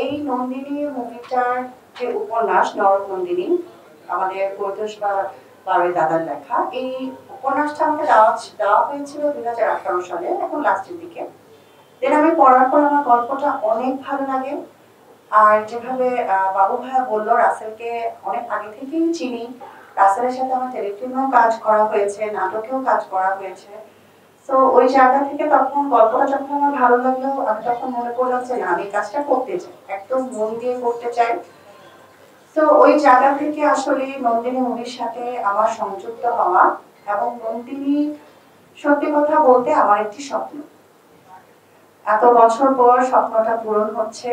এই নন্দিনী মুভিটার যে উপন্যাস নরনন্দিনী আমাদের পরিতোষ বারোই দাদার লেখা, এই উপন্যাসটা আমাকে দেওয়া হয়েছিল 2018 সালে, এখন লাস্টের দিকে। দেন আমি পড়ার পর আমার গল্পটা অনেক ভালো লাগে। আর যেভাবে বাবু ভাইয়া বললো, রাসেলকে অনেক আগে থেকেই চিনি। রাসেলের সাথে আমার টেলিফিল্মেও কাজ করা হয়েছে, নাটকেও কাজ করা হয়েছে। তো ওই জায়গা থেকে তখন গল্পটা যখন আমার ভালো লাগলো, আমি তখন মনে করলাম যে না, আমি কাজটা করতে চাই, একদম মন দিয়ে করতে চাই। তো ওই জায়গা থেকে আসলে নন্দিনী মুভির সাথে আমার সংযুক্ত হওয়া। এবং নন্দিনী, সত্যি কথা বলতে, আমার একটি স্বপ্ন। এত বছর পর স্বপ্নটা পূরণ হচ্ছে,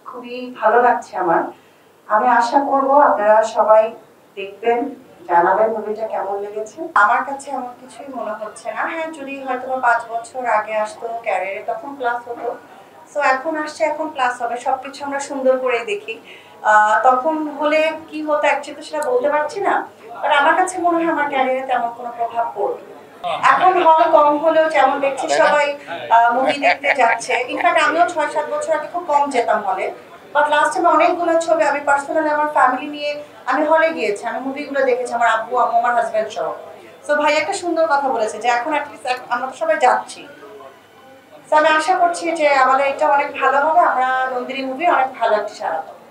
খুবই ভালো লাগছে আমার। আমি আশা করব আপনারা সবাই দেখবেন, জানাবেন মুভিটা কেমন লেগেছে। আমার কাছে এমন কিছুই মনে হচ্ছে না। হ্যাঁ, যদি হয়তো 5 বছর আগে আসতো ক্যারিয়ারে, তখন ক্লাস হতো। সো এখন আসছে, এখন ক্লাস হবে, সবকিছু আমরা সুন্দর করে দেখি। তখন হলে কি হতো অ্যাকচুয়ালি সেটা বলতে পারছি না, বাট আমার কাছে মনে হয় আমার ক্যারিয়ারে তেমন কোনো প্রভাব পড়বে। এখন হল কম হলেও যেমন দেখছি সবাই মুভি দেখতে যাচ্ছে। ইনফ্যাক্ট আমিও 6-7 বছর আগে খুব কম যেতাম হলে, বাট লাস্ট টাইমে অনেকগুলো ছবি আমি পার্সোনালি আমার ফ্যামিলি নিয়ে আমি হলে গিয়েছি, আমি মুভিগুলো দেখেছি, আমার আব্বু আম্মু আমার হাজবেন্ড সহ। সো ভাই একটা সুন্দর কথা বলেছে যে এখন অ্যাটলিস্ট আমরা তো সবাই যাচ্ছি। সো আমি আশা করছি যে আমাদের এটা অনেক ভালো হবে, আমরা নন্দিনী মুভি অনেক ভালো একটা সারা পাবো।